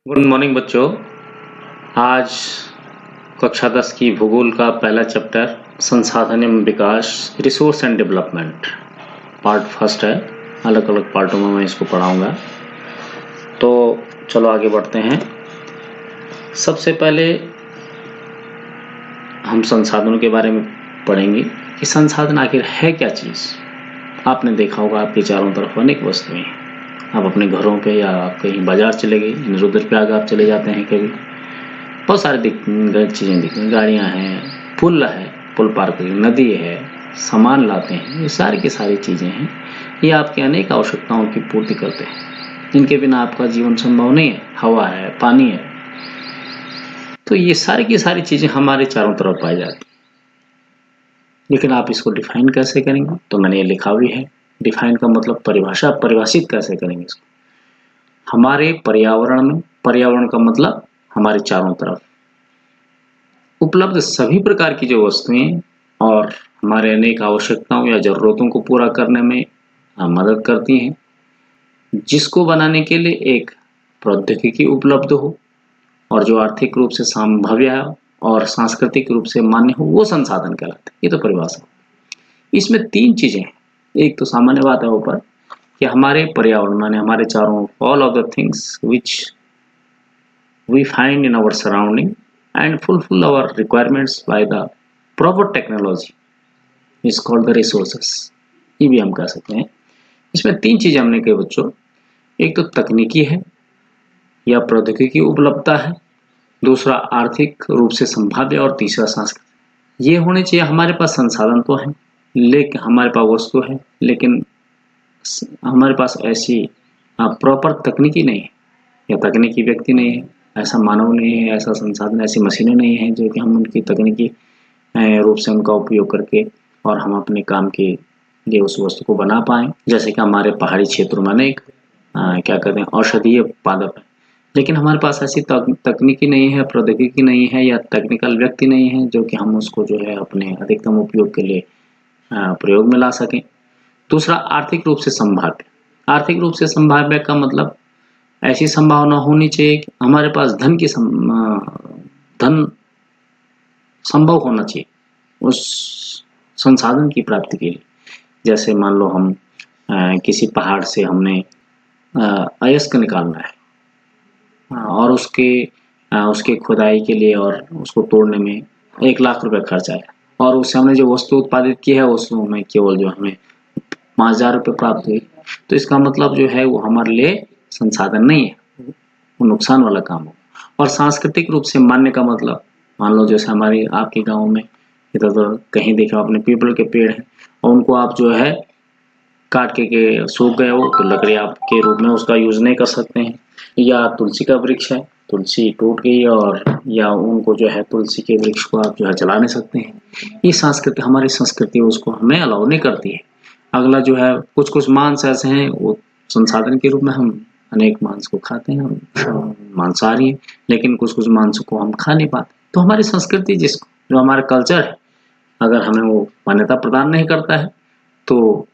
Good morning बच्चों। आज कक्षा 10 की भूगोल का पहला चैप्टर संसाधन एवं विकास resource and development part first है। अलग अलग पार्टों में मैं इसको पढ़ाऊंगा। तो चलो आगे बढ़ते हैं। सबसे पहले हम संसाधनों के बारे में पढ़ेंगे कि संसाधन आखिर है क्या चीज़। आपने देखा होगा आपके चारों तरफ अनेक वस्तुएं हैं। आप अपने घरों पे या आप कहीं बाजार चले गए, इधर पे आगे आप चले जाते हैं, कभी बहुत सारी चीज़ें दिखती, गाड़ियाँ हैं, पुल है, पुल पार करिए, नदी है, सामान लाते हैं, ये सारी की सारी चीज़ें हैं। ये आपकी अनेक आवश्यकताओं की पूर्ति करते हैं। इनके बिना आपका जीवन संभव नहीं है। हवा है, पानी है, तो ये सारी की सारी चीज़ें हमारे चारों तरफ पाई जाती हैं। लेकिन आप इसको डिफाइन कैसे करेंगे, तो मैंने ये लिखा भी है। डिफाइन का मतलब परिभाषित कैसे करेंगे इसको। हमारे पर्यावरण में, पर्यावरण का मतलब हमारे चारों तरफ उपलब्ध सभी प्रकार की जो वस्तुएं और हमारे अनेक आवश्यकताओं या जरूरतों को पूरा करने में मदद करती हैं, जिसको बनाने के लिए एक प्रौद्योगिकी उपलब्ध हो और जो आर्थिक रूप से संभाव्य और सांस्कृतिक रूप से मान्य हो, वो संसाधन कहलाते हैं। ये तो परिभाषा। इसमें तीन चीजें हैं। एक तो सामान्य बात है ऊपर कि हमारे पर्यावरण माने हमारे चारों all of the things which we find in our surrounding and fulfill our requirements by the proper technology is called the resources। ये भी हम कह सकते हैं। इसमें तीन चीजें हमने कही बच्चों। एक तो तकनीकी है या प्रौद्योगिकी उपलब्धता है, दूसरा आर्थिक रूप से संभाव्य और तीसरा सांस्कृतिक। ये होने चाहिए। हमारे पास संसाधन तो है, लेकिन हमारे पास वस्तु है, लेकिन हमारे पास ऐसी प्रॉपर तकनीकी नहीं है या तकनीकी व्यक्ति नहीं है, ऐसा मानव नहीं है, ऐसा संसाधन, ऐसी मशीनें नहीं है जो कि हम उनकी तकनीकी रूप से उनका उपयोग करके और हम अपने काम के लिए उस वस्तु को बना पाएं। जैसे कि हमारे पहाड़ी क्षेत्रों में अनेक क्या कहते हैं औषधीय पादप है, लेकिन हमारे पास ऐसी तकनीकी नहीं है, प्रौद्योगिकी नहीं है या टेक्निकल व्यक्ति नहीं है जो कि हम उसको जो है अपने अधिकतम उपयोग के लिए प्रयोग में ला सकें। दूसरा आर्थिक रूप से संभाव्य। आर्थिक रूप से संभाव्य का मतलब ऐसी संभावना होनी चाहिए कि हमारे पास धन संभव होना चाहिए उस संसाधन की प्राप्ति के लिए। जैसे मान लो हम किसी पहाड़ से हमने अयस्क निकालना है और उसके खुदाई के लिए और उसको तोड़ने में 1 लाख रुपए खर्च आया, और उससे हमने जो वस्तु उत्पादित की है उसमें केवल जो हमें 5,000 रुपये प्राप्त हुई। तो इसका मतलब जो है वो हमारे लिए संसाधन नहीं है, वो नुकसान वाला काम हो। और सांस्कृतिक रूप से मान्य का मतलब, मान लो जैसे हमारे आपके गांव में इधर उधर कहीं देखा आपने पीपल के पेड़ हैं और उनको आप जो है काट के सूख गए हो, तो लकड़ी आप के रूप में उसका यूज नहीं कर सकते हैं। या तुलसी का वृक्ष है, तुलसी टूट गई और या उनको जो है तुलसी के वृक्ष को आप जो है जला नहीं सकते हैं। ये संस्कृति, हमारी संस्कृति उसको हमें अलाउ नहीं करती है। अगला जो है कुछ मांस ऐसे हैं, वो संसाधन के रूप में हम अनेक मांस को खाते हैं, हम मांसाहारी हैं, लेकिन कुछ मांस को हम खा नहीं पाते। तो हमारी संस्कृति जो हमारा कल्चर है, अगर हमें वो मान्यता प्रदान नहीं करता है तो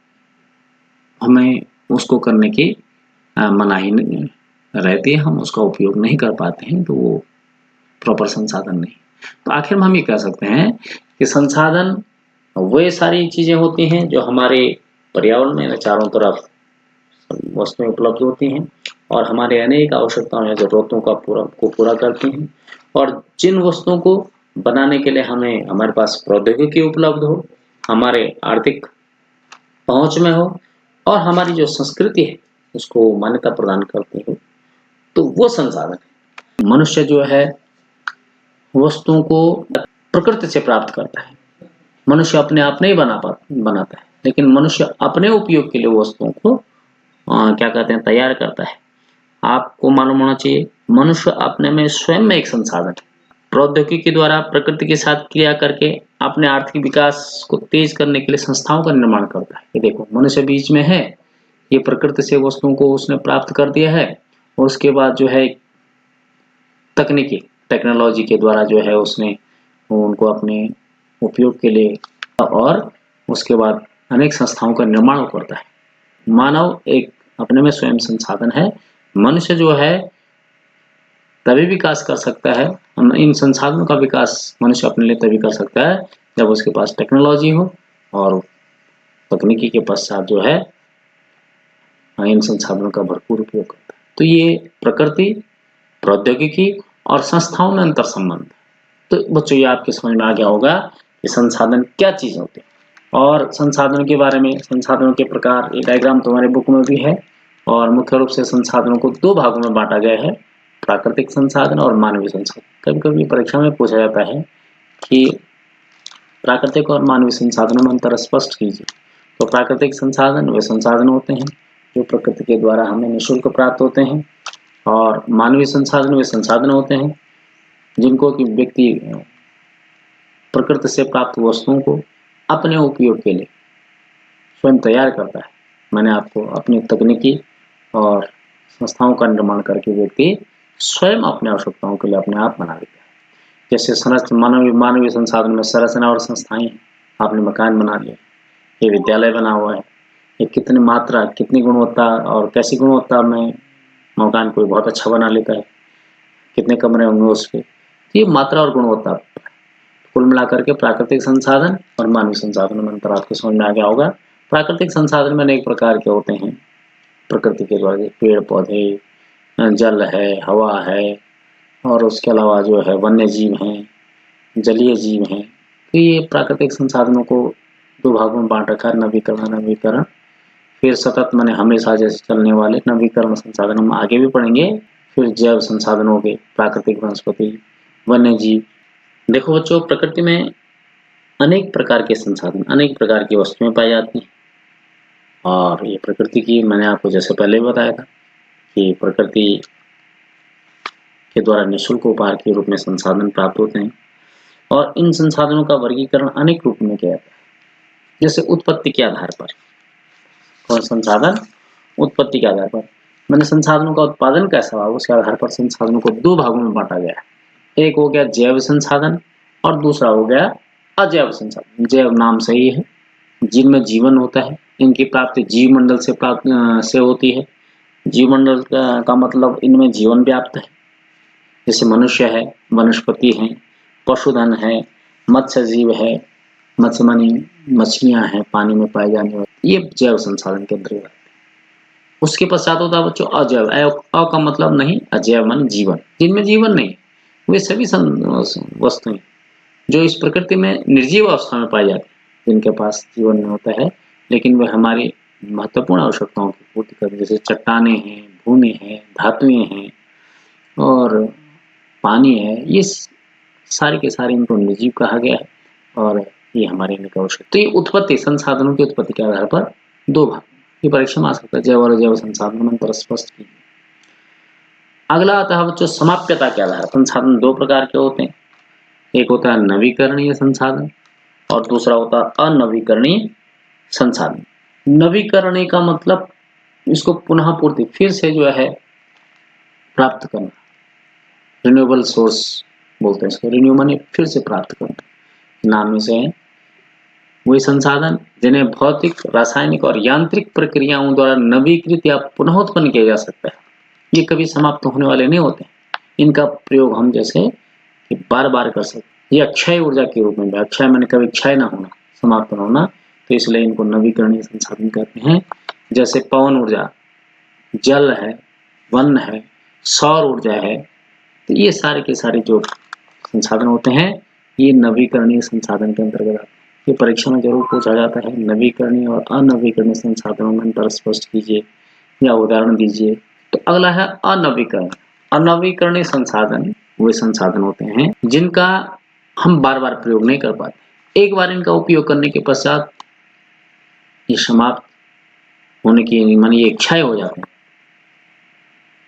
हमें उसको करने की मनाही रहती है, हम उसका उपयोग नहीं कर पाते हैं, तो वो प्रॉपर संसाधन नहीं। तो आखिर में हम ये कह सकते हैं कि संसाधन वे सारी चीजें होती हैं जो हमारे पर्यावरण में चारों तरफ वस्तुएं उपलब्ध होती हैं और हमारे अनेक आवश्यकताओं या जरूरतों का पूरा करती हैं। और जिन वस्तुओं को बनाने के लिए हमारे पास प्रौद्योगिकी उपलब्ध हो, हमारे आर्थिक पहुंच में हो और हमारी जो संस्कृति है उसको मान्यता प्रदान करती हो, तो वो संसाधन है। मनुष्य जो है वस्तुओं को प्रकृति से प्राप्त करता है। मनुष्य अपने आप नहीं बनाता है, लेकिन मनुष्य अपने उपयोग के लिए वस्तुओं को क्या कहते हैं तैयार करता है। आपको मालूम होना चाहिए मनुष्य अपने में स्वयं में एक संसाधन है। प्रौद्योगिकी द्वारा प्रकृति के साथ क्रिया करके अपने आर्थिक विकास को तेज करने के लिए संस्थाओं का निर्माण करता है। ये देखो मनुष्य बीच में है, ये प्रकृति से वस्तुओं को उसने प्राप्त कर दिया है और उसके बाद जो है टेक्नोलॉजी के द्वारा जो है उसने उनको अपने उपयोग के लिए, और उसके बाद अनेक संस्थाओं का निर्माण करता है। मानव एक अपने में स्वयं संसाधन है। मनुष्य जो है तभी विकास कर सकता है, इन संसाधनों का विकास मनुष्य अपने लिए तभी कर सकता है जब उसके पास टेक्नोलॉजी हो और तकनीकी के पश्चात जो है इन संसाधनों का भरपूर उपयोग करता है। तो ये प्रकृति, प्रौद्योगिकी और संस्थाओं में अंतर संबंध। तो बच्चों ये आपके समझ में आ गया होगा कि संसाधन क्या चीज होते हैं और संसाधनों के बारे में, संसाधनों के प्रकार, ये डायग्राम तुम्हारे बुक में भी है और मुख्य रूप से संसाधनों को दो भागों में बांटा गया है, प्राकृतिक संसाधन और मानवीय संसाधन। कभी कभी परीक्षा में पूछा जाता है कि प्राकृतिक और मानवीय संसाधनों में अंतर स्पष्ट कीजिए। तो प्राकृतिक संसाधन वे संसाधन होते हैं जो प्रकृति के द्वारा हमें निःशुल्क प्राप्त होते हैं और मानवीय संसाधन वे संसाधन होते हैं जिनको कि व्यक्ति प्रकृति से प्राप्त वस्तुओं को अपने उपयोग के लिए स्वयं तैयार करता है। मैंने आपको अपनी तकनीकी और संस्थाओं का निर्माण करके व्यक्ति स्वयं अपने आवश्यकताओं के लिए अपने आप बना लेता है। जैसे संरचना मानवीय संसाधन में संरचना और संस्थाएं, आपने मकान बना लिया, ये विद्यालय बना हुआ है, ये कितनी मात्रा, कितनी गुणवत्ता और कैसी गुणवत्ता में मकान कोई बहुत अच्छा बना लेता है, कितने कमरे होंगे उस पे, ये मात्रा और गुणवत्ता। कुल मिलाकर के प्राकृतिक संसाधन और मानवीय संसाधन में अंतर आपको समझ में आ गया होगा। प्राकृतिक संसाधन में अनेक प्रकार के होते हैं प्रकृति के द्वारा, पेड़ पौधे, जल है, हवा है और उसके अलावा जो है वन्य जीव हैं, जलीय जीव हैं। तो ये प्राकृतिक संसाधनों को दो भागों में बांट रखा है, नवीकरण, फिर सतत माने हमेशा जैसे चलने वाले नवीकरण संसाधन हम आगे भी पढ़ेंगे, फिर जैव संसाधन हो गए, प्राकृतिक वनस्पति, वन्य जीव। देखो बच्चों, प्रकृति में अनेक प्रकार के संसाधन, अनेक प्रकार की वस्तुएं पाई जाती हैं और ये प्रकृति की, मैंने आपको जैसे पहले भी बताया था कि प्रकृति के द्वारा निःशुल्क उपहार के रूप में संसाधन प्राप्त होते हैं और इन संसाधनों का वर्गीकरण अनेक रूप में किया जाता है। जैसे उत्पत्ति के आधार पर, कौन संसाधन उत्पत्ति के आधार पर, मैंने संसाधनों का उत्पादन कैसा हुआ उसके आधार पर संसाधनों को दो भागों में बांटा गया है। एक हो गया जैव संसाधन और दूसरा हो गया अजैव संसाधन। जैव नाम सही है, जिनमें जीवन होता है, इनकी प्राप्ति जीवमंडल से होती है। जीवमंडल का मतलब इनमें जीवन व्याप्त है, जैसे मनुष्य है, वनस्पति है, पशुधन है, मत्स्य जीव है, मत्स्य मानी मछलियां हैं पानी में पाए जाने वाली, ये जैव संसाधन के अंतर्गत। उसके पश्चात होता है बच्चों अजैव। अ का मतलब नहीं, अजैव मानी जीवन, जिनमें जीवन नहीं, वे सभी वस्तुएं जो इस प्रकृति में निर्जीव अवस्था में पाई जाती है, जिनके पास जीवन नहीं होता है लेकिन वे हमारी महत्वपूर्ण आवश्यकताओं की पूर्ति करती है, जैसे चट्टाने हैं, भूमि है, धातुएं हैं और पानी है, ये सारे के सारे इनको निर्जीव कहा गया है और ये हमारे इनका आवश्यक। तो ये उत्पत्ति, संसाधनों की उत्पत्ति के आधार पर दो भाग, ये परीक्षा में आ सकता है, जैव और अजैव संसाधन में अंतर स्पष्ट कीजिए। अगला आता है बच्चों समाप्यता के आधार। संसाधन दो प्रकार के होते हैं, एक होता है नवीकरणीय संसाधन और दूसरा होता है अनवीकरणीय संसाधन। नवीकरणीय का मतलब इसको पुनः पूर्ति, फिर से जो है प्राप्त करना, रिन्यूएबल सोर्स बोलते हैं इसको, रिन्यू माने फिर से प्राप्त करना, नाम में से है वही संसाधन जिन्हें भौतिक, रासायनिक और यांत्रिक प्रक्रियाओं द्वारा नवीकृत या पुनः उत्पन्न किया जा सकता है। ये कभी समाप्त होने वाले नहीं होते, इनका प्रयोग हम जैसे कि बार बार कर सकते। ये अक्षय ऊर्जा के रूप में, अक्षय मैंने कभी क्षय ना होना, समाप्त ना होना, तो इसलिए इनको नवीकरणीय संसाधन कहते हैं। जैसे पवन ऊर्जा, जल है, वन है, सौर ऊर्जा है, तो ये सारे के सारे जो संसाधन होते हैं ये नवीकरणीय संसाधन के अंतर्गत आते हैं। ये परीक्षा में जरूर पूछा जाता है, नवीकरणीय और अनवीकरणीय संसाधनों में अंतर स्पष्ट कीजिए या उदाहरण दीजिए। तो अगला है अनवीकरण। अनवीकरणीय संसाधन वे संसाधन होते हैं जिनका हम बार बार प्रयोग नहीं कर पाते, एक बार इनका उपयोग करने के पश्चात ये समाप्त होने की मानी ये क्षय हो जाते हैं।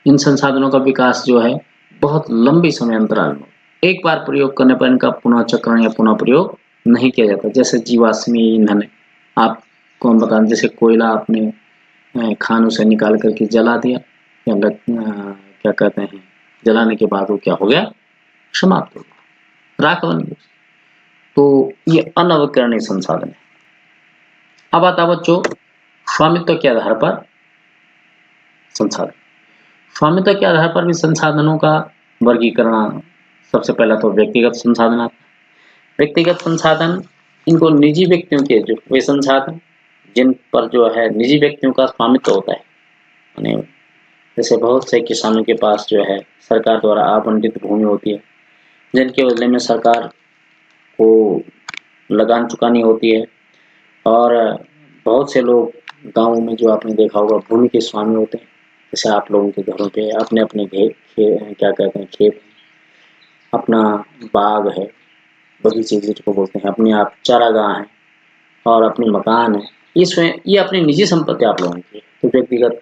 इन संसाधनों का विकास जो है बहुत लंबी समय अंतराल में, एक बार प्रयोग करने पर इनका पुनः चक्रण या पुनः प्रयोग नहीं किया जाता। जैसे जीवाश्मीय ईंधन है, आपको हम बताएं, जैसे कोयला आपने खानों से निकाल करके जला दिया या क्या कहते हैं, जलाने के बाद वो क्या हो गया, समाप्त हो गया, राख बन गया। तो ये अनवीकरणीय संसाधन है। अब आता बच्चों स्वामित्व के आधार पर संसाधन। स्वामित्व के आधार पर भी संसाधनों का वर्गीकरण सबसे पहला तो व्यक्तिगत संसाधन आता है। व्यक्तिगत संसाधन, इनको निजी व्यक्तियों के जो वे संसाधन जिन पर जो है निजी व्यक्तियों का स्वामित्व होता है, यानी जैसे बहुत से किसानों के पास जो है सरकार द्वारा आवंटित भूमि होती है, जिनके बदले में सरकार को लगान चुकानी होती है। और बहुत से लोग गाँव में जो आपने देखा होगा भूमि के स्वामी होते हैं, जैसे आप लोगों के घरों पे अपने-अपने क्या कहते हैं खेत, अपना बाग है, बगीचे जिसको बोलते हैं, अपने आप चारागाह है और अपने मकान है। ये अपनी निजी संपत्ति आप लोगों की है। तो व्यक्तिगत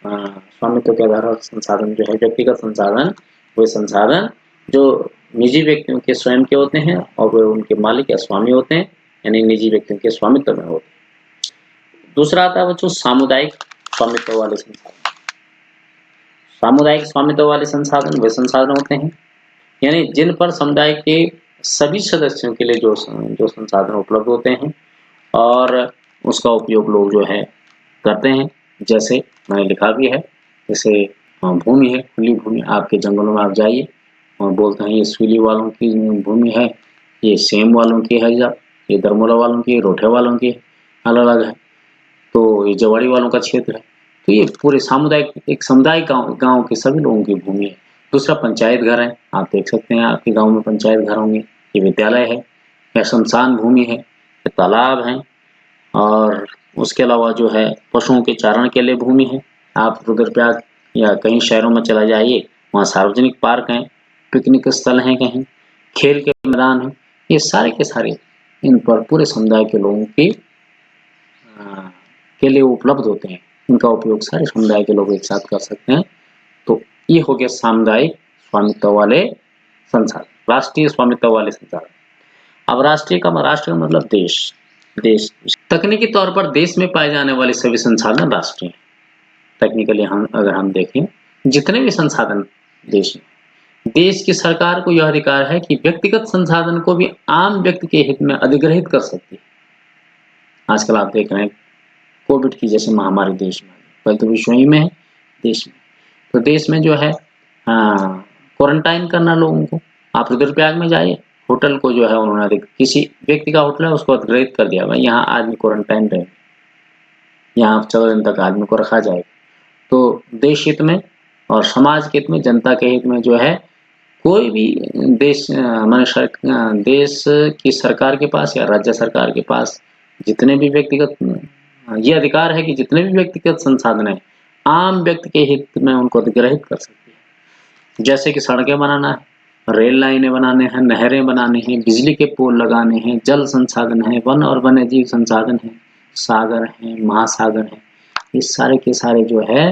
स्वामित्व के आधार पर संसाधन जो है व्यक्तिगत संसाधन, वे संसाधन जो निजी व्यक्तियों के स्वयं के होते हैं और वे उनके मालिक या स्वामी होते हैं, यानी निजी व्यक्तियों के स्वामित्व में होते हैं। दूसरा आता है बच्चों सामुदायिक स्वामित्व वाले संसाधन। सामुदायिक स्वामित्व वाले संसाधन वे संसाधन होते हैं, यानी जिन पर समुदाय के सभी सदस्यों के लिए जो संसाधन उपलब्ध होते हैं और उसका उपयोग लोग जो है करते हैं। जैसे मैंने लिखा भी है, जैसे भूमि है, खुली भूमि, आपके जंगलों में आप जाइए और बोलते हैं ये सुली वालों की भूमि है, ये सेम वालों की है, ये दरमोला वालों की, रोठे वालों की अलग-अलग है, तो ये जवाड़ी वालों का क्षेत्र है। तो ये पूरे सामुदायिक एक समुदाय गाँव के सभी लोगों की भूमि है। दूसरा पंचायत घर है, आप देख सकते हैं आपके गाँव में पंचायत घर होंगे, ये विद्यालय है, या श्मशान भूमि है, ये तालाब है और उसके अलावा जो है पशुओं के चारण के लिए भूमि है। आप रुद्रप्रयाग या कहीं शहरों में चला जाइए, वहाँ सार्वजनिक पार्क हैं, पिकनिक स्थल हैं कहीं, खेल के मैदान हैं, ये सारे के सारे इन पर पूरे समुदाय के लोगों की के लिए उपलब्ध होते हैं। इनका उपयोग सारे समुदाय के लोग एक साथ कर सकते हैं। तो ये हो गया सामुदायिक स्वामित्व वाले संसाधन, राष्ट्रीय स्वामित्व वाले संसाधन। अब राष्ट्र का मतलब देश। तकनीकी तौर पर देश में पाए जाने वाले सभी संसाधन राष्ट्रीय हैं। टेक्निकली अगर हम देखें, जितने भी संसाधन देश में, देश की सरकार को यह अधिकार है कि व्यक्तिगत संसाधन को भी आम व्यक्ति के हित में अधिग्रहित कर सकती है। आजकल आप देख रहे हैं कोविड की जैसे महामारी देश में, पहले तो विश्व ही में है, देश में, तो देश में जो है क्वारंटाइन करना लोगों को। आप रुद्रप्रयाग में जाइए, होटल को जो है उन्होंने किसी व्यक्ति का होटल है उसको अधिग्रहित कर दिया, भाई यहाँ आदमी क्वारंटाइन रहे, यहाँ 14 दिन तक आदमी को रखा जाएगा। तो देश हित में और समाज के हित में, जनता के हित में जो है कोई भी देश देश की सरकार के पास या राज्य सरकार के पास जितने भी व्यक्तिगत ये अधिकार है कि जितने भी व्यक्तिगत संसाधन है आम व्यक्ति के हित में उनको अधिग्रहित कर सकती है। जैसे कि सड़कें बनाना है, रेल लाइनें बनाने हैं, नहरें बनाने हैं, बिजली के पोल लगाने हैं, जल संसाधन है, वन और वन्यजीव संसाधन है, सागर हैं, महासागर हैं, ये सारे के सारे जो है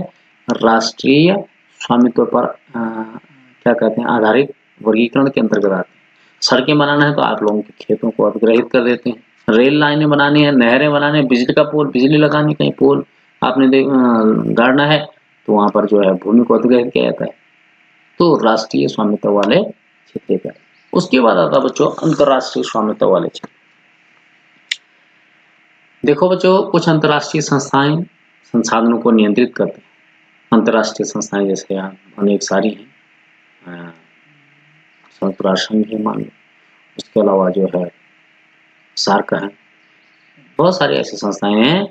राष्ट्रीय स्वामित्व पर क्या कहते हैं आधारित वर्गीकरण के अंतर्गत आते हैं। सड़कें बनाना है तो आप लोगों के खेतों को अधिग्रहित कर देते हैं, रेल लाइनें बनानी है, नहरें बनानी है, बिजली का पोल, बिजली लगानी, कहीं पोल आपने गाड़ना है तो वहाँ पर जो है भूमि को अधिग्रहित किया जाता है। तो राष्ट्रीय स्वामित्व वाले क्षेत्र का। उसके बाद आता बच्चों अंतर्राष्ट्रीय स्वामित्व वाले क्षेत्र। देखो बच्चों, कुछ अंतर्राष्ट्रीय संस्थाएं संसाधनों को नियंत्रित करते हैं। अंतर्राष्ट्रीय संस्थाएं जैसे अनेक सारी हैं, संयुक्त राष्ट्र संघ ही मान लो, उसके अलावा जो है सार्क है, बहुत सारी ऐसी संस्थाएं हैं।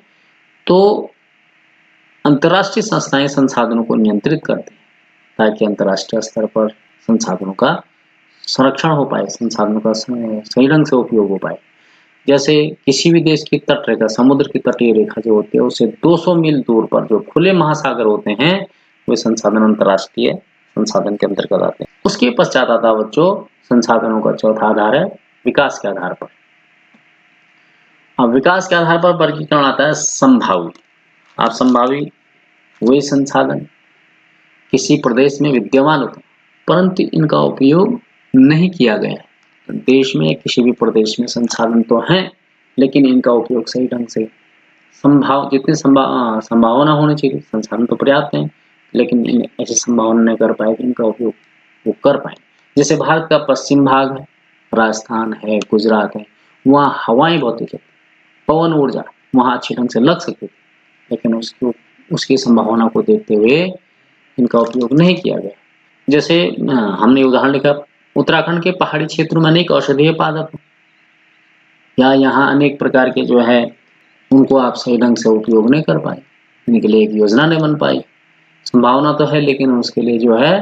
तो अंतर्राष्ट्रीय संस्थाएं संसाधनों को नियंत्रित करती हैं ताकि अंतर्राष्ट्रीय स्तर पर संसाधनों का संरक्षण हो पाए, संसाधनों का सही ढंग से उपयोग हो पाए। जैसे किसी भी देश की तट रेखा, समुद्र की तटीय रेखा जो होती है उससे 200 मील दूर पर जो खुले महासागर होते हैं वे संसाधन अंतर्राष्ट्रीय संसाधन के अंतर्गत आते हैं। उसके पश्चात आता बच्चों संसाधनों का चौथा आधार है विकास के आधार पर। अब विकास के आधार पर वर्गीकरण आता है संभावी। आप संभावी वे संसाधन किसी प्रदेश में विद्यमान होते हैं परंतु इनका उपयोग नहीं किया गया है। देश में किसी भी प्रदेश में संसाधन तो हैं लेकिन इनका उपयोग सही ढंग से जितनी संभावना होनी चाहिए, संसाधन तो पर्याप्त हैं लेकिन ऐसी संभावना नहीं कर पाए कि इनका उपयोग वो कर पाए। जैसे भारत का पश्चिम भाग है, राजस्थान है, गुजरात है, वहाँ हवाएं बहुत तेज, पवन ऊर्जा वहाँ अच्छी ढंग से लग सकती थी लेकिन उसकी संभावना को देखते हुए इनका उपयोग नहीं किया गया। जैसे हमने उदाहरण लिखा उत्तराखंड के पहाड़ी क्षेत्रों में अनेक औषधीय पादप हैं, या यहाँ अनेक प्रकार के जो है उनको आप सही ढंग से उपयोग नहीं कर पाए, इनके लिए एक योजना नहीं बन पाई। संभावना तो है लेकिन उसके लिए जो है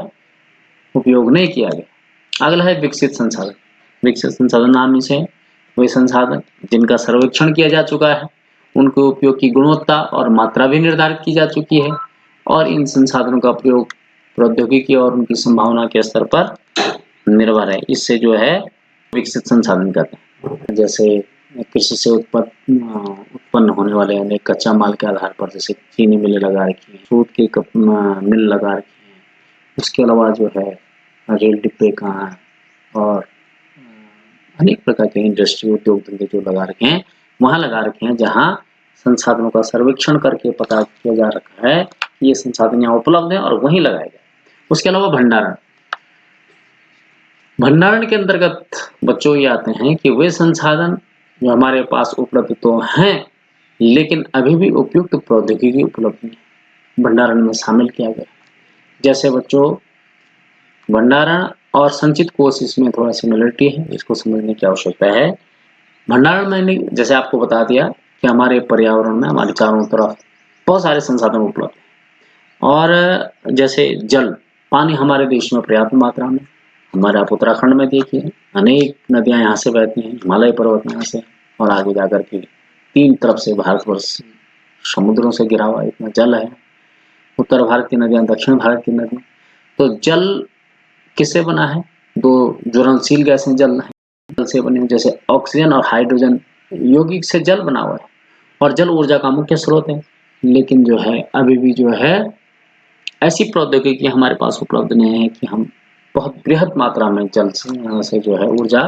उपयोग नहीं किया गया। अगला है विकसित संसाधन। विकसित संसाधन नाम से वे संसाधन जिनका सर्वेक्षण किया जा चुका है, उनके उपयोग की गुणवत्ता और मात्रा भी निर्धारित की जा चुकी है और इन संसाधनों का प्रयोग प्रौद्योगिकी और उनकी संभावना के स्तर पर निर्भर है। इससे जो है विकसित संसाधन कहते हैं। जैसे कृषि से उत्पन्न होने वाले अनेक कच्चा माल के आधार पर जैसे चीनी मिलें लगा रखी है, दूध की मिल लगा रखी है। उसके अलावा जो है रेल डिब्बे कहाँ हैं और अनेक प्रकार के इंडस्ट्री उद्योग धंधे जो लगा रखे हैं वहाँ लगा रखे हैं जहाँ संसाधनों का सर्वेक्षण करके पता किया जा रखा है कि ये संसाधन यहाँ उपलब्ध है और वहीं लगाए गए। उसके अलावा भंडारण। भंडारण के अंतर्गत बच्चों ये आते हैं कि वे संसाधन जो हमारे पास उपलब्ध तो हैं लेकिन अभी भी उपयुक्त प्रौद्योगिकी उपलब्ध नहीं, भंडारण में शामिल किया गया। जैसे बच्चों भंडारण और संचित कोष इसमें थोड़ा सिमिलरिटी है, इसको समझने की आवश्यकता है। भंडारण मैंने जैसे आपको बता दिया कि हमारे पर्यावरण में हमारे चारों तरफ बहुत सारे संसाधन उपलब्ध हैं और जैसे जल पानी हमारे देश में पर्याप्त मात्रा में, हमारे आप उत्तराखंड में देखिए अनेक नदियां यहाँ से बहती हैं, हिमालय पर्वत यहाँ से और आगे जाकर के 3 तरफ से भारतवर्ष समुद्रों से घिरा हुआ इतना जल है। उत्तर भारत की नदियां, दक्षिण भारत की नदियां। तो जल किससे बना है? 2 ज्वलनशील गैसें जल से बने, जैसे ऑक्सीजन और हाइड्रोजन यौगिक से जल बना हुआ है और जल ऊर्जा का मुख्य स्रोत है। लेकिन जो है अभी भी जो है ऐसी प्रौद्योगिकी हमारे पास उपलब्ध नहीं है कि हम बहुत बृहद मात्रा में जल से जो है ऊर्जा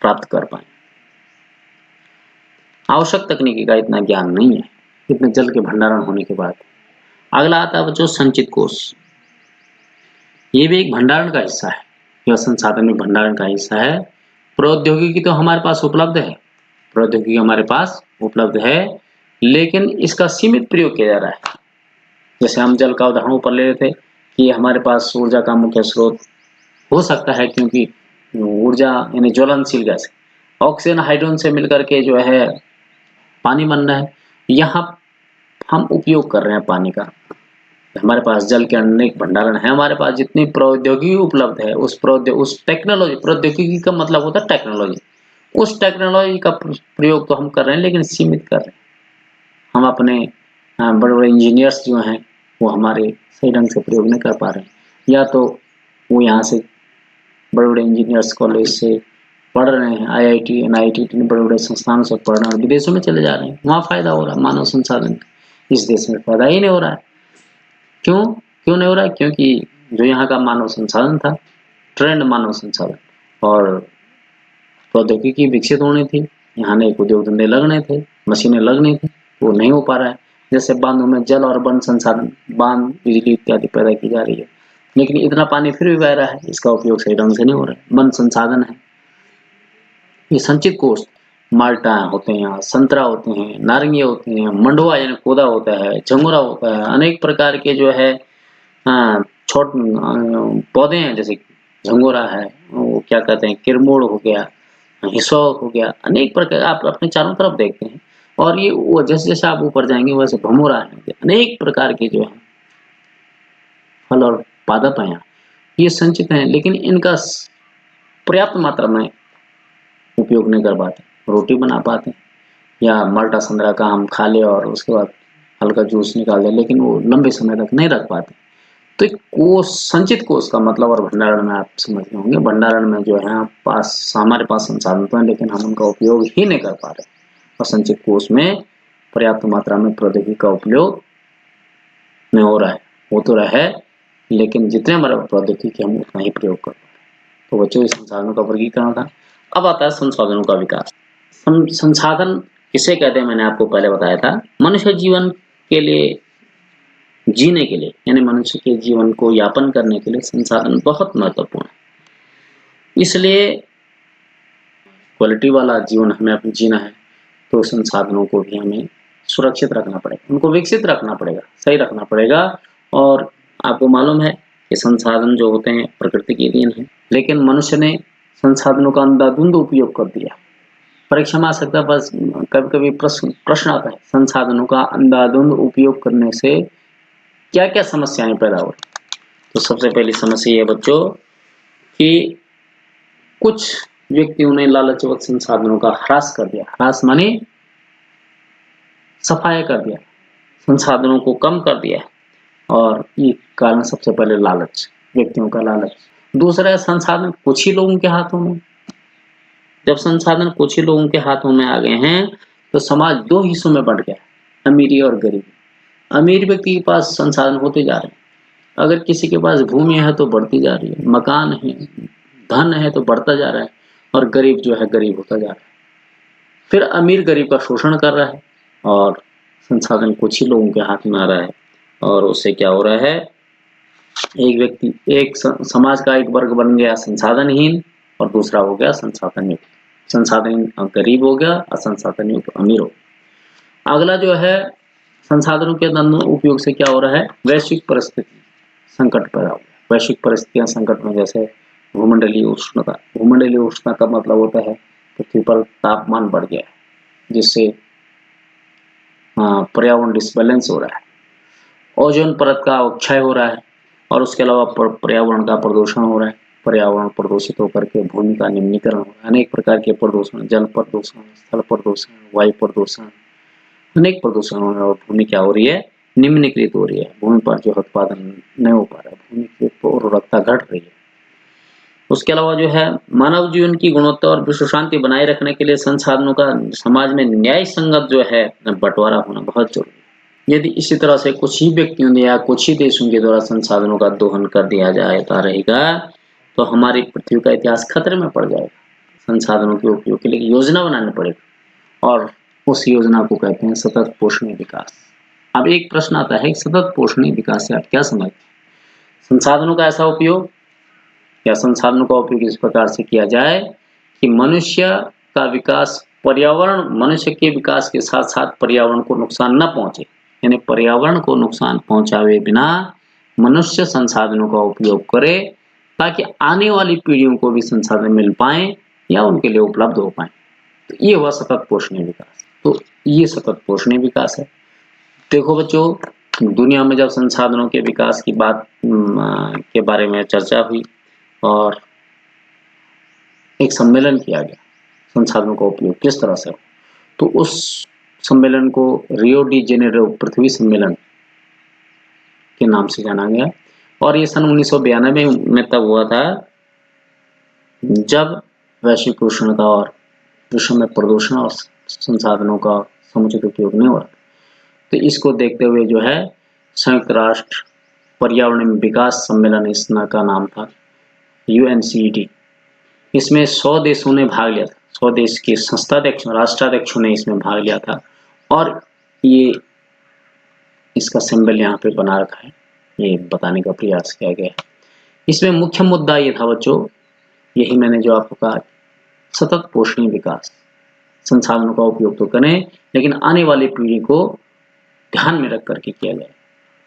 प्राप्त कर पाए। आवश्यक तकनीकी का इतना ज्ञान नहीं है इतने जल के भंडारण होने के बाद। अगला आता है बच्चों संचित कोष। ये भी एक भंडारण का हिस्सा है, यह संसाधन में भंडारण का हिस्सा है। प्रौद्योगिकी तो हमारे पास उपलब्ध है, प्रौद्योगिकी हमारे पास उपलब्ध है लेकिन इसका सीमित प्रयोग किया जा रहा है। जैसे हम जल का उदाहरण ऊपर ले रहे थे कि हमारे पास ऊर्जा का मुख्य स्रोत हो सकता है क्योंकि ऊर्जा यानी ज्वलनशील गैस ऑक्सीजन हाइड्रोजन से मिलकर के जो है पानी बन रहा है। यहाँ हम उपयोग कर रहे हैं पानी का, हमारे पास जल के अनेक भंडारण है, हमारे पास जितनी प्रौद्योगिकी उपलब्ध है उस टेक्नोलॉजी, प्रौद्योगिकी का मतलब होता है टेक्नोलॉजी, उस टेक्नोलॉजी का प्रयोग तो हम कर रहे हैं लेकिन सीमित कर रहे हैं। हम अपने बड़े बड़े इंजीनियर्स जो हैं वो हमारे सही ढंग से प्रयोग नहीं कर पा रहे हैं, या तो वो यहाँ से बड़े बड़े इंजीनियर्स कॉलेज से पढ़ रहे हैं, IIT NIT बड़े बड़े संस्थानों से पढ़ रहे हैं और विदेशों में चले जा रहे हैं, वहाँ फायदा हो रहा है मानव संसाधन का। इस देश में फायदा ही नहीं हो रहा है। क्यों नहीं हो रहा है? क्योंकि जो यहाँ का मानव संसाधन था, ट्रेंड मानव संसाधन और प्रौद्योगिकी विकसित होनी थी, यहाँ अनेक उद्योग धंधे लगने थे, मशीनें लगनी थी, वो नहीं हो पा रहा है। जैसे बांधों में जल और वन संसाधन, बांध बिजली इत्यादि पैदा की जा रही है लेकिन इतना पानी फिर भी बह रहा है, इसका उपयोग सही ढंग से नहीं हो रहा है। वन संसाधन है, ये संचित कोष माल्टा होते हैं, यहाँ संतरा होते हैं, नारंगी होते हैं, मंडुआ यानी कोदा होता है, झंगोरा होता है, अनेक प्रकार के जो है छोट पौधे हैं, जैसे झंगोरा है, वो क्या कहते हैं किरमोड़ हो गया, हिसोक हो गया, अनेक प्रकार आप अपने चारों तरफ देखते हैं और ये वो जैसे जैसे आप ऊपर जाएंगे वैसे भमोरा है, अनेक प्रकार के जो है फल और पादप हैं यहाँ, ये संचित हैं लेकिन इनका पर्याप्त मात्रा में उपयोग नहीं कर पाते, रोटी बना पाते या माल्टा संतरा का हम खा ले और उसके बाद हल्का जूस निकाल दें लेकिन वो लंबे समय तक नहीं रख पाते। तो एक कोष, संचित कोष का मतलब और भंडारण में आप समझ गए होंगे, भंडारण में जो है हमारे पास संसाधन तो है लेकिन हम उनका उपयोग ही नहीं कर पा रहे, और संचित कोष में पर्याप्त मात्रा में प्रौद्योगिकी का उपयोग नहीं हो रहा है, वो तो रहा है लेकिन जितने हमारे प्रौद्योगिकी हम उतना ही प्रयोग कर पा रहे। तो बच्चों इस संसाधनों का वर्गीकरण था। अब आता है संसाधनों का विकास। संसाधन किसे कहते हैं मैंने आपको पहले बताया था, मनुष्य जीवन के लिए जीने के लिए यानी मनुष्य के जीवन को यापन करने के लिए संसाधन बहुत महत्वपूर्ण है। इसलिए क्वालिटी वाला जीवन हमें अपने जीना है तो संसाधनों को भी हमें सुरक्षित रखना पड़ेगा, उनको विकसित रखना पड़ेगा, सही रखना पड़ेगा। और आपको मालूम है ये संसाधन जो होते हैं प्रकृति के देन है, लेकिन मनुष्य ने संसाधनों का अंधाधुंध उपयोग कर दिया। परीक्षा में आ सकता है, बस कभी-कभी प्रश्न आता है, संसाधनों का अंधाधुंध उपयोग करने से क्या-क्या समस्याएं पैदा हो रही। तो सबसे पहली समस्या ये है बच्चों कि कुछ व्यक्तियों ने लालचवश संसाधनों का ह्रास कर दिया। ह्रास माने सफाया कर दिया, संसाधनों को कम कर दिया और ये कारण सबसे पहले लालच, व्यक्तियों का लालच। दूसरा है संसाधन कुछ ही लोगों के हाथों में। जब संसाधन कुछ ही लोगों के हाथों में आ गए हैं तो समाज दो हिस्सों में बंट गया, अमीरी और गरीबी। अमीर व्यक्ति के पास संसाधन होते जा रहे हैं, अगर किसी के पास भूमि है तो बढ़ती जा रही है, मकान है, धन है तो बढ़ता जा रहा है, और गरीब जो है गरीब होता जा रहा है। फिर अमीर गरीब का शोषण कर रहा है और संसाधन कुछ ही लोगों के हाथ में आ रहा है, और उससे क्या हो रहा है, एक व्यक्ति, एक समाज का एक वर्ग बन गया संसाधनहीन और दूसरा हो गया संसाधन युक्त। संसाधन गरीब हो गया और संसाधन युक्त अमीर हो गया। अगला जो है संसाधनों के उपयोग से क्या हो रहा है, वैश्विक परिस्थिति संकट पैदा हो गया। वैश्विक परिस्थितियां संकट में, जैसे भूमंडलीय उष्णता। भूमंडलीय उष्णता का मतलब होता है पृथ्वी पर तापमान बढ़ गया है, जिससे पर्यावरण डिसबैलेंस हो रहा है, ओजोन परत का क्षय हो रहा है, और उसके अलावा पर्यावरण का प्रदूषण हो रहा है। पर्यावरण प्रदूषित होकर के भूमि का निम्नीकरण हो रहा है। अनेक प्रकार के प्रदूषण, जल प्रदूषण, स्थल प्रदूषण, वायु प्रदूषण, अनेक प्रदूषण हो रहे हैं और भूमि क्या हो रही है, निम्नीकृत हो रही है। भूमि पर जो उत्पादन नहीं हो पा रहा है, भूमि की उर्वरकता घट रही है। उसके अलावा जो है मानव जीवन की गुणवत्ता और विश्व शांति बनाए रखने के लिए संसाधनों का समाज में न्याय संगत जो है बंटवारा होना बहुत जरूरी है। यदि इसी तरह से कुछ ही व्यक्तियों ने या कुछ ही देशों के द्वारा संसाधनों का दोहन कर दिया जाता रहेगा तो हमारी पृथ्वी का इतिहास खतरे में पड़ जाएगा। संसाधनों के उपयोग के लिए योजना बनानी पड़ेगी, और उस योजना को कहते हैं सतत पोषणीय विकास। अब एक प्रश्न आता है, सतत पोषणीय विकास से आप क्या समझते हैं? संसाधनों का ऐसा उपयोग, या संसाधनों का उपयोग इस प्रकार से किया जाए कि मनुष्य का विकास, पर्यावरण, मनुष्य के विकास के साथ साथ पर्यावरण को नुकसान न पहुंचे, यानी पर्यावरण को नुकसान पहुंचाए बिना मनुष्य संसाधनों का उपयोग करे, ताकि आने वाली पीढ़ियों को भी संसाधन मिल पाए या उनके लिए उपलब्ध हो पाए। तो ये हुआ सतत पोषणीय विकास। तो ये सतत पोषणीय विकास है। देखो बच्चों, दुनिया में जब संसाधनों के विकास की बात के बारे में चर्चा हुई और एक सम्मेलन किया गया, संसाधनों का उपयोग किस तरह से हो, तो उस सम्मेलन को रियो डी जेनेरो पृथ्वी सम्मेलन के नाम से जाना गया, और ये सन 1992 में तब हुआ था जब वैश्विक उष्णता और विश्व में प्रदूषण और संसाधनों का समुचित उपयोग नहीं हो रहा। तो इसको देखते हुए जो है संयुक्त राष्ट्र पर्यावरण विकास सम्मेलन, इस का नाम था UNCED। इसमें 100 देशों ने भाग लिया था, 100 देश के संस्थाध्यक्षों, राष्ट्राध्यक्षों ने इसमें भाग लिया था, और ये इसका सिंबल यहाँ पे बना रखा है, ये बताने का प्रयास किया गया है। इसमें मुख्य मुद्दा ये था बच्चों, यही मैंने जो आपको कहा, सतत पोषणीय विकास। संसाधनों का उपयोग तो करें, लेकिन आने वाली पीढ़ी को ध्यान में रख करके किया जाए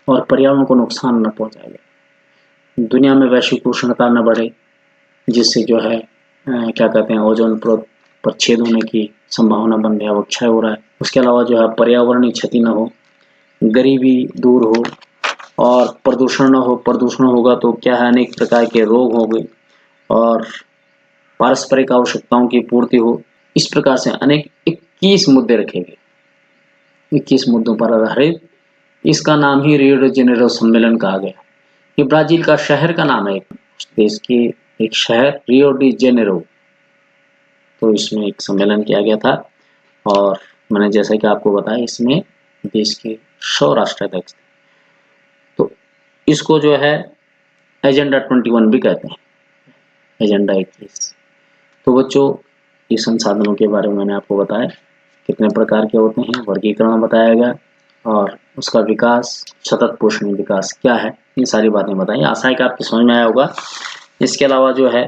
और पर्यावरण को नुकसान न पहुंचाया जाए। दुनिया में वैश्विक उष्णता न बढ़े, जिससे जो है क्या कहते हैं, ओजोन परत पर छेद होने की संभावना बन गया, वो क्षय हो रहा है। उसके अलावा जो है पर्यावरणीय क्षति न हो, गरीबी दूर हो, और प्रदूषण न हो। प्रदूषण होगा तो क्या है, अनेक प्रकार के रोग होंगे और पारस्परिक आवश्यकताओं की पूर्ति हो। इस प्रकार से अनेक 21 मुद्दे रखे गए, 21 मुद्दों पर आधारित इसका नाम ही रियो डी जेनेरो सम्मेलन कहा गया। ये ब्राजील का शहर का नाम है, उस देश के एक शहर रियो डी जेनेरो। तो इसमें एक सम्मेलन किया गया था, और मैंने जैसा कि आपको बताया इसमें देश के 100 राष्ट्राध्यक्ष थे। तो इसको जो है एजेंडा 21 भी कहते हैं, एजेंडा 21। तो बच्चों, ये संसाधनों के बारे में मैंने आपको बताया, कितने प्रकार के होते हैं, वर्गीकरण बताया गया, और उसका विकास, सतत पोषणीय विकास क्या है, ये सारी बातें बताई। आशा है कि आपकी समझ में आया होगा। इसके अलावा जो है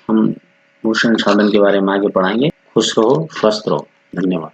हम भूषण साधन के बारे में आगे पढ़ाएंगे। खुश रहो, स्वस्थ रहो। धन्यवाद।